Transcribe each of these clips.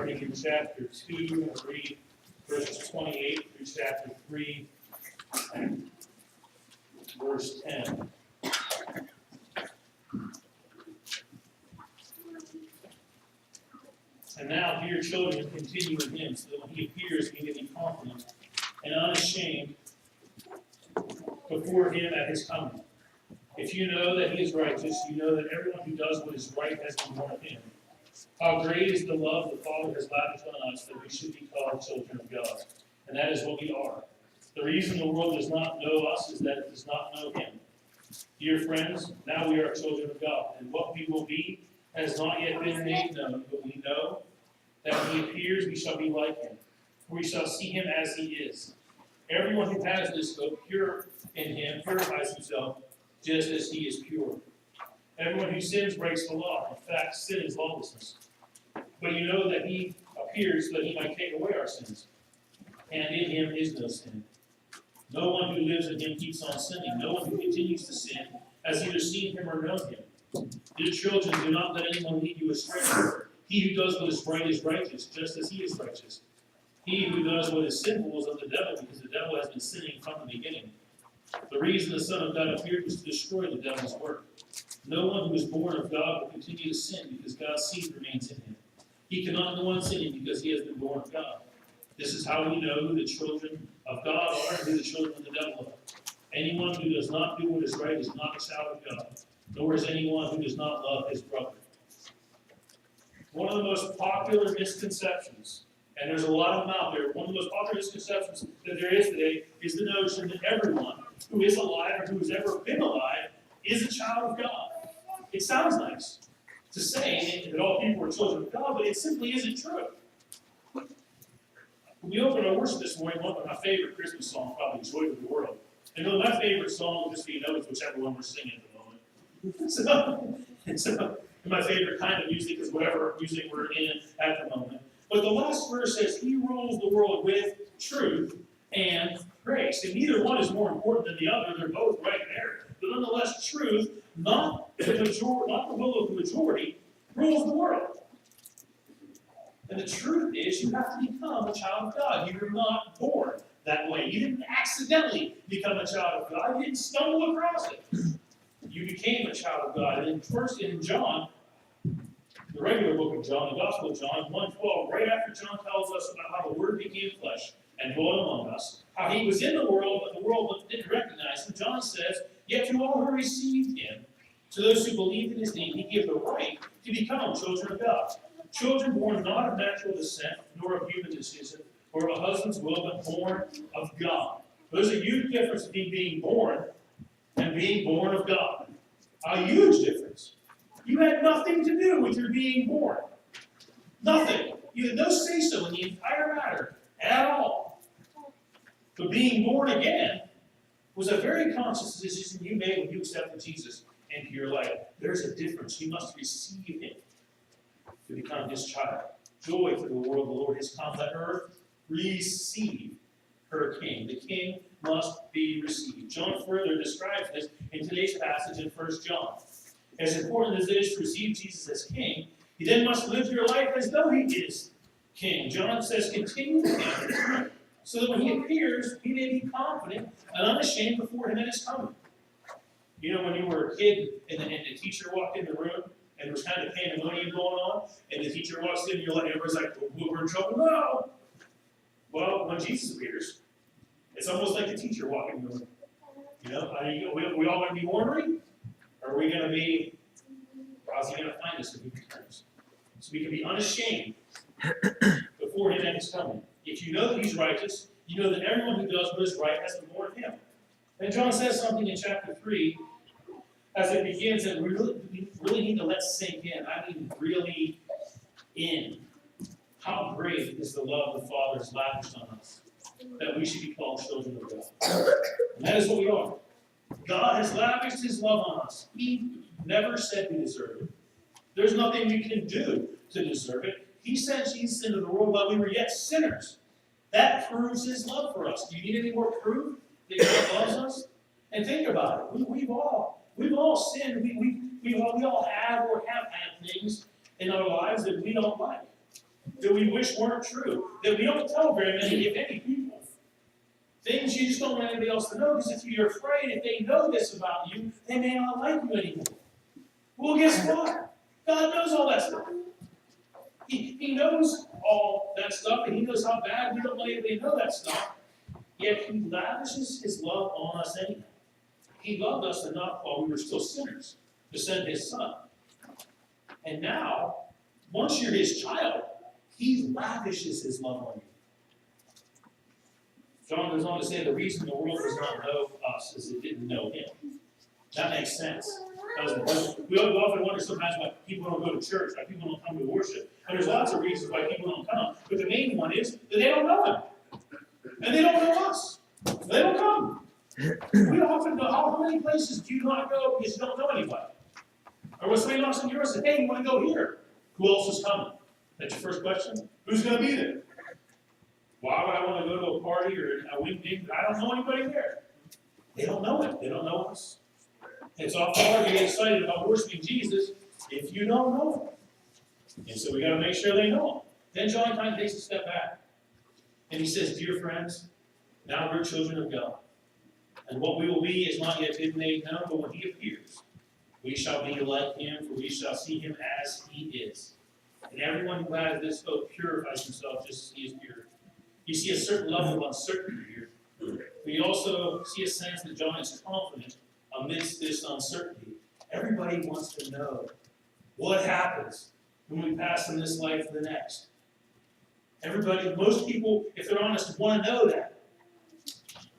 turning in chapter 2, we're going to read verses 28 through chapter 3, verse 10. And now, dear children, continue in him, so that when he appears, we may be confident and unashamed before him at his coming. If you know that he is righteous, you know that everyone who does what is right has been born of him. How great is the love the Father has lavished on us, that we should be called children of God. And that is what we are. The reason the world does not know us is that it does not know him. Dear friends, now we are children of God, and what we will be has not yet been made known, but we know that when he appears, we shall be like him, for we shall see him as he is. Everyone who has this hope pure in him purifies himself just as he is pure. Everyone who sins breaks the law. In fact, sin is lawlessness. But you know that he appears so that he might take away our sins. And in him is no sin. No one who lives in him keeps on sinning. No one who continues to sin has either seen him or known him. Dear children, do not let anyone lead you astray. He who does what is right is righteous, just as he is righteous. He who does what is sinful is of the devil, because the devil has been sinning from the beginning. The reason the Son of God appeared was to destroy the devil's work. No one who is born of God will continue to sin, because God's seed remains in him. He cannot go on sinning because he has been born of God. This is how we know who the children of God are and who the children of the devil are. Anyone who does not do what is right is not a child of God, nor is anyone who does not love his brother. One of the most popular misconceptions, and there's a lot of them out there, one of the most popular misconceptions that there is today is the notion that everyone who is alive or who has ever been alive is a child of God. It sounds nice to say that all people are children of God, but it simply isn't true. When we opened our worship this morning, one of my favorite Christmas songs, probably Joy to the World. And though my favorite song will just be, it's whichever one we're singing at the moment. So my favorite kind of music is whatever music we're in at the moment. But the last verse says, he rules the world with truth and grace. And neither one is more important than the other. They're both right there. But nonetheless, truth, not the will of the majority, rules the world. And the truth is, you have to become a child of God. You were not born that way. You didn't accidentally become a child of God. You didn't stumble across it. You became a child of God. And first in John, the regular book of John, the Gospel of John, 1:12, right after John tells us about how the Word became flesh and dwelt among us, how he was in the world, but the world didn't recognize him, John says, yet to all who received him, to those who believed in his name, he gave the right to become children of God. Children born not of natural descent, nor of human decision, or of a husband's will, but born of God. There's a huge difference between being born and being born of God. A huge difference. You had nothing to do with your being born. Nothing. You had no say-so in the entire matter at all. But being born again was a very conscious decision you made when you accepted Jesus into your life. There's a difference. You must receive him to become his child. Joy to the world, the Lord has come. Let earth receive her king. The king must be received. John further describes this in today's passage in 1 John. As important as it is to receive Jesus as king, you then must live your life as though he is king. John says, continue with him, so that when he appears, we may be confident and unashamed before him at his coming. You know, when you were a kid and the teacher walked in the room, and there was kind of pandemonium going on, and the teacher walks in, and everybody's like, we're in trouble now. Well, when Jesus appears, it's almost like the teacher walking in the room. You know, are we all going to be ornery? Or are we going to be, how's he going to find us if he returns? So we can be unashamed before him at his coming. If you know that he's righteous, you know that everyone who does what is right has been born of him. And John says something in chapter 3, as it begins, that we really need to let sink in. I mean, really in. How great is the love the Father has lavished on us, that we should be called children of God. And that is what we are. God has lavished his love on us. He never said we deserve it. There's nothing we can do to deserve it. He sent Jesus into the world while we were yet sinners. That proves his love for us. Do you need any more proof that God loves us? And think about it. We've all sinned. We all have or have had things in our lives that we don't like. that we wish weren't true, that we don't tell very many, if any, people. Things you just don't want anybody else to know, because if you're afraid, if they know this about you, they may not like you anymore. Well, guess what? God knows all that stuff. He knows all that stuff, and He knows how bad we don't let anybody know that stuff. Yet He lavishes His love on us anyhow. He loved us enough while we were still sinners to send His Son. And now, once you're His child, He lavishes His love on you. John goes on to say the reason the world does not know us is it didn't know Him. That makes sense. We often wonder sometimes why people don't go to church, why people don't come to worship. And there's lots of reasons why people don't come. But the main one is that they don't know Him. And they don't know us. They don't come. We often go, how many places do you not go because you don't know anybody? Or when somebody knocks on your door and says, hey, you want to go here? Who else is coming? That's your first question? Who's going to be there? Why would I want to go to a party or a weekend? I don't know anybody there. They don't know Him. They don't know us. It's awful hard to get excited about worshiping Jesus if you don't know Him. And so we got to make sure they know Him. Then John kind of takes a step back. And he says, dear friends, now we're children of God. And what we will be is not yet been made known, but when He appears, we shall be like Him, for we shall see Him as He is. And everyone who has this hope purifies himself just as He is pure. You see a certain level of uncertainty here. But you also see a sense that John is confident amidst this uncertainty. Everybody wants to know what happens when we pass from this life to the next. Everybody, most people, if they're honest, want to know that.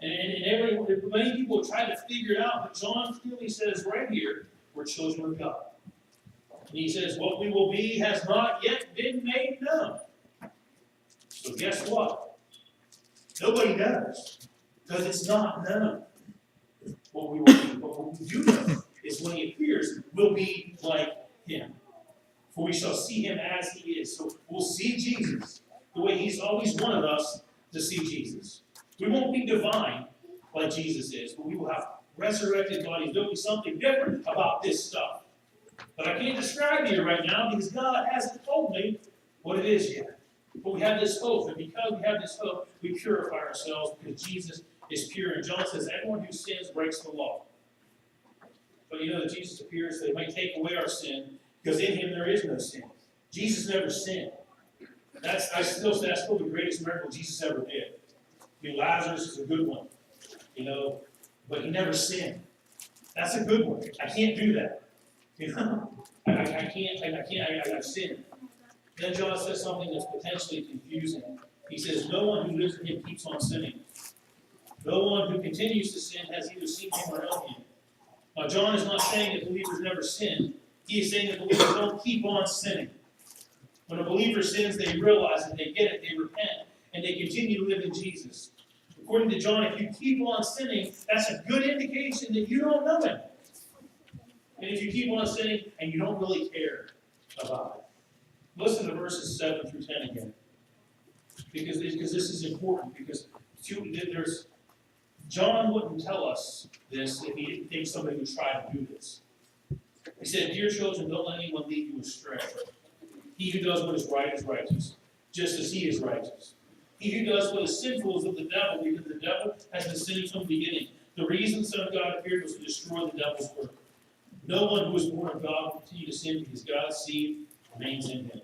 And many people try to figure it out, but John clearly says right here, we're children of God. And he says, what we will be has not yet been made known. So guess what? Nobody knows, because it's not known what we will be. But what we do know is when He appears, we'll be like Him. For we shall see Him as He is. So we'll see Jesus the way He's always wanted us to see Jesus. We won't be divine like Jesus is, but we will have resurrected bodies. There'll be something different about this stuff. But I can't describe to you right now because God hasn't told me what it is yet. But we have this hope, and because we have this hope, we purify ourselves because Jesus is pure. And John says, everyone who sins breaks the law. But you know that Jesus appears, so He might take away our sin, because in Him there is no sin. Jesus never sinned. That's still the greatest miracle Jesus ever did. I mean, Lazarus is a good one, but he never sinned. That's a good one. I can't do that. I've sinned. Then John says something that's potentially confusing. He says, no one who lives in Him keeps on sinning. No one who continues to sin has either seen Him or known Him. Now, John is not saying that believers never sin. He is saying that believers don't keep on sinning. When a believer sins, they realize it, they get it, they repent, and they continue to live in Jesus. According to John, if you keep on sinning, that's a good indication that you don't know Him. And if you keep on sinning and you don't really care about it. Listen to verses 7 through 10 again. Because this is important. Because John wouldn't tell us this if he didn't think somebody would try to do this. He said, dear children, don't let anyone lead you astray. He who does what is right is righteous, just as He is righteous. He who does what is sinful is of the devil, because the devil has been sinning from the beginning. The reason the Son of God appeared was to destroy the devil's work. No one who is born of God will continue to sin because God's seed remains in him.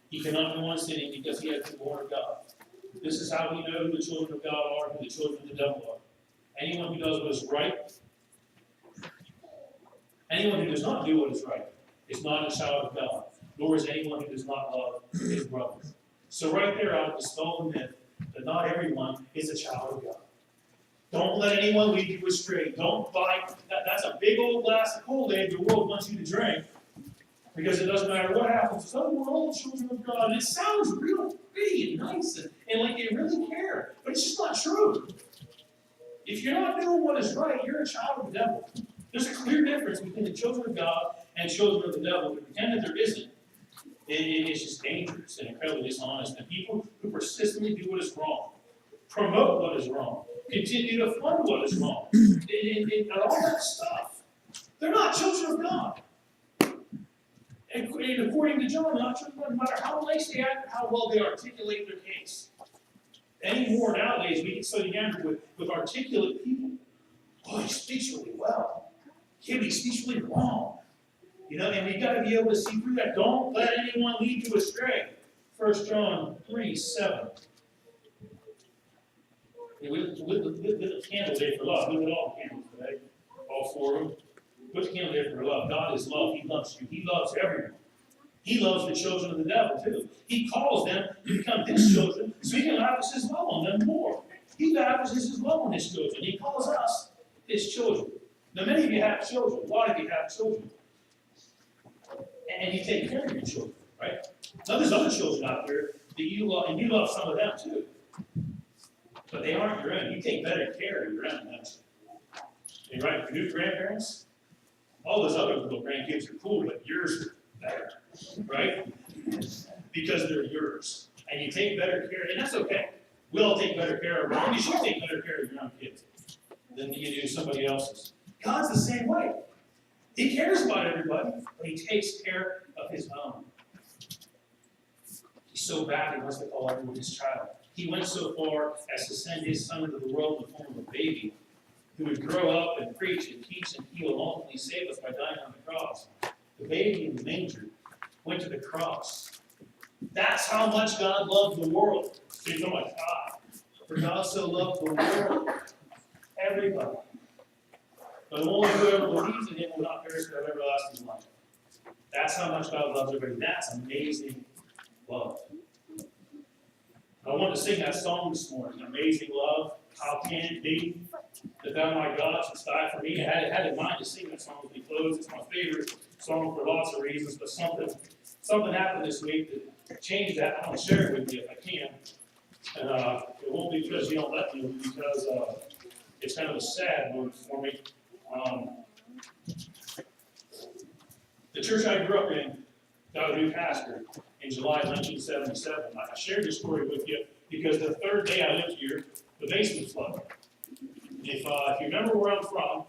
He cannot go on sinning because he has been born of God. This is how we know who the children of God are and who the children of the devil are. Anyone who does what is right, anyone who does not do what is right, is not a child of God, nor is anyone who does not love his brother. So right there, I would dispel the myth that not everyone is a child of God. Don't let anyone lead you astray. Don't buy that. That's a big old glass of Kool-Aid the world wants you to drink. Because it doesn't matter what happens. So we're all children of God. And it sounds real pretty and nice and like they really care. But it's just not true. If you're not doing what is right, you're a child of the devil. There's a clear difference between the children of God and children of the devil. To pretend that there isn't, it's just dangerous and incredibly dishonest. And people who persistently do what is wrong, promote what is wrong, continue to fund what is wrong, and all that stuff, they're not children of God. And according to John, no matter how nice they act, how well they articulate their case. Anymore nowadays, we get so enamored with articulate people. Oh, he speaks really well. Yeah, but he speaks really wrong. And we've got to be able to see through that. Don't let anyone lead you astray. 1 John 3:7. With the candle day for love. Look at all the candles today. All 4 of them. Put the candle day for love. God is love. He loves you. He loves everyone. He loves the children of the devil, too. He calls them to become his children so he can lavish his love on them more. He lavishes his love on his children. He calls us his children. Now, many of you have children. A lot of you have children. And you take care of your children, right? Now, there's other children out there that you love, and you love some of them, too. But they aren't your own. You take better care of your own, don't you? And right, your new grandparents, all those other little grandkids are cool, but yours are better, right? Because they're yours. And you take better care, and that's okay. We all take better care of our own. You should take better care of your own kids than you do somebody else's. God's the same way. He cares about everybody, but he takes care of his own. He's so bad he wants to call everyone his child. He went so far as to send his son into the world in the form of a baby who would grow up and preach and teach and heal and ultimately save us by dying on the cross. The baby in the manger went to the cross. That's how much God loved the world. See, oh my God. For God so loved the world. Everybody. But only whoever believes in him will not perish but have everlasting life. That's how much God loves everybody. That's amazing love. I wanted to sing that song this morning, Amazing Love. How can it be that thou, my God, shouldst die for me? I had in mind to sing that song as we close. It's my favorite song for lots of reasons, but something happened this week that changed that. I want to share it with you if I can. And it won't be because you don't let me, because it's kind of a sad moment for me. The church I grew up in got a new pastor in July 1977. I shared this story with you because the third day I lived here, the basement flooded. If you remember where I'm from,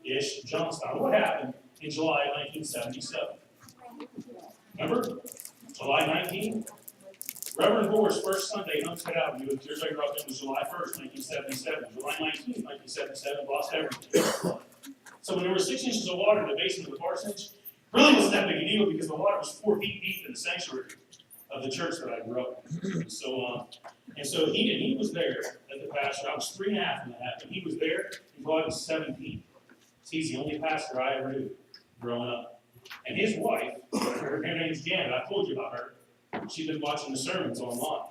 ish, Johnstown, what happened in July 1977? Remember? July 19? Reverend Moore's first Sunday in Homestead Avenue, the church I grew up in, was July 1st, 1977. July 19th, 1977, lost everything. So when there were 6 inches of water in the basement of the parsonage, really wasn't that big a deal because the water was 4 feet deep in the sanctuary of the church that I grew up in. So he was there as the pastor. I was 3 and a half when that happened. He was there until I was 17. So he's the only pastor I ever knew growing up. And his wife, her name's Janet. I told you about her. She's been watching the sermons online.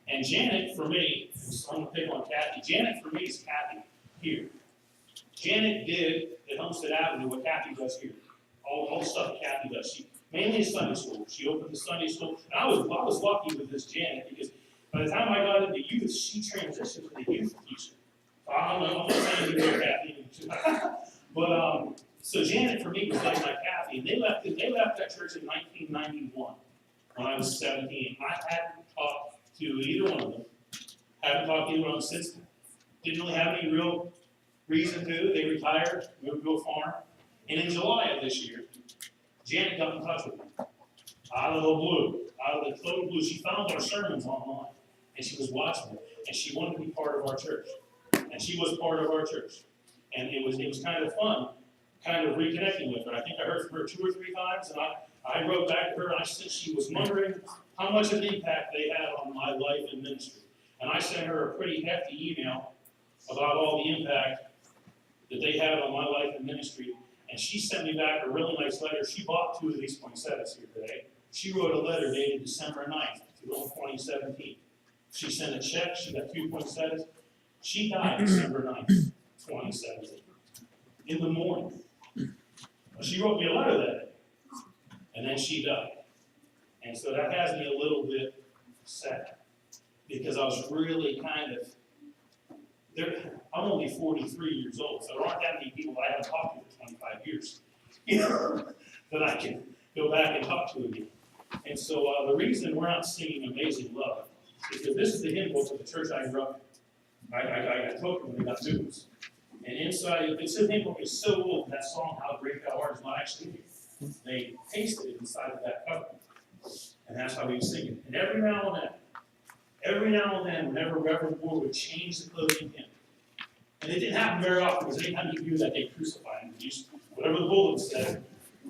And Janet, for me, I'm going to pick on Kathy. Janet, for me, is Kathy here. Janet did at Homestead Avenue what Kathy does here. All the stuff that Kathy does. She mainly is Sunday school. She opened the Sunday school. And I was lucky with this Janet because by the time I got into youth, she transitioned to the youth teacher. I don't know, I'm not saying you were Kathy. But so Janet for me was like my Kathy, and they left that church in 1991 when I was 17. I hadn't talked to either one of them. Haven't talked to either one of them since then. Didn't really have any real reason to. They retired, moved to a farm. And in July of this year, Janet got in touch with me. Out of the blue, out of the total blue. She found our sermons online, and she was watching them, and she wanted to be part of our church. And she was part of our church. And it was kind of fun, kind of reconnecting with her. I think I heard from her 2 or 3 times, and I wrote back to her, and I said she was wondering how much of an impact they had on my life and ministry. And I sent her a pretty hefty email about all the impact that they had on my life and ministry. And she sent me back a really nice letter. She bought 2 of these poinsettias here today. She wrote a letter dated December 9th, 2017. She sent a check. She got 2 poinsettias. She died December 9th, 2017, in the morning. She wrote me a letter that day, and then she died. And so that has me a little bit sad because I was really kind of I'm only 43 years old, so there aren't that many people I haven't talked to for 25 years, that I can go back and talk to again. And so the reason we're not singing Amazing Love is because this is the hymn book of the church I grew up in. I told them when they got news. And inside, it's a hymn book is so old, that song, How Great Thou Art, is not actually here. They pasted it inside of that cover. And that's how we would sing it. And every now and then, whenever Reverend Moore would change the closing hymn, and it didn't happen very often, because anytime you do that, they crucify him. Whatever the bulletin said,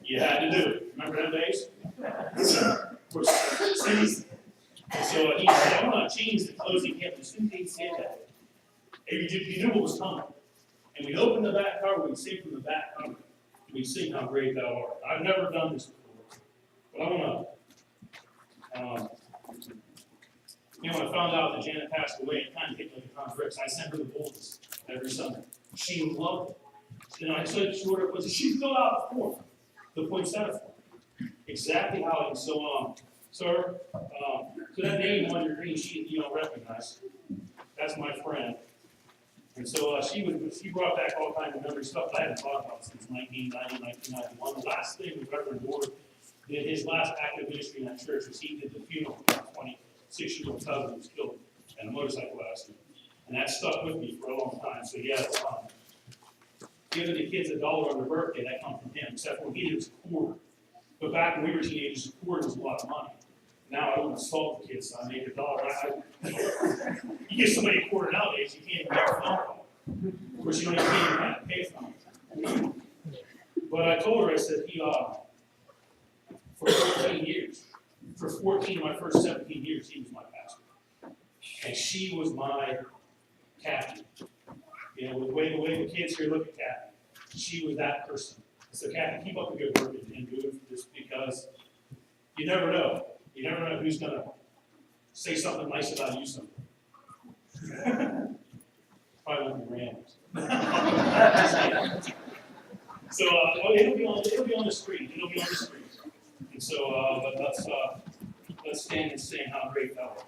you had to do it. Remember them days? Of course, cities. And so he said, I'm going to change the closing hymn. As soon as he said that, you knew what was coming. And we'd open the back cover, we'd sing from the back cover. We'd sing How Great Thou Art. I've never done this before, but I want to. When I found out that Janet passed away, it kind of hit like a ton of bricks. I sent her the bulletins every Sunday. She loved it. And I said to her, was she filled out the form, the poinsettia form, exactly how it was. So, sir, so that name on your green sheet you don't recognize, that's my friend. And so she brought back all kinds of memory stuff that I haven't talked about since 1990, 1991. The last thing the Reverend Ward did, his last active ministry in that church, was he did the funeral for my 26-year-old cousin who was killed in a motorcycle accident. And that stuck with me for a long time. So yeah, giving the kids $1 on their birthday, that comes from him, except when he did was a quarter. But back when we were teenagers, a quarter was a lot of money. Now I don't insult the kids, so I make $1. You give somebody a quarter nowadays, you can't even make a phone call. Of course, you don't even have to pay a phone. But I told her, I said, for 14 years, for 14 of my first 17 years, he was my pastor. And she was my Kathy. You know, the way the kids here look at Kathy, she was that person. So Kathy, keep up the good work and do it just because you never know. You never know who's going to say something nice about you someday. Probably won't be random. So it'll be on the screen. It'll be on the screen. And so, but let's stand and sing How Great Thou Art.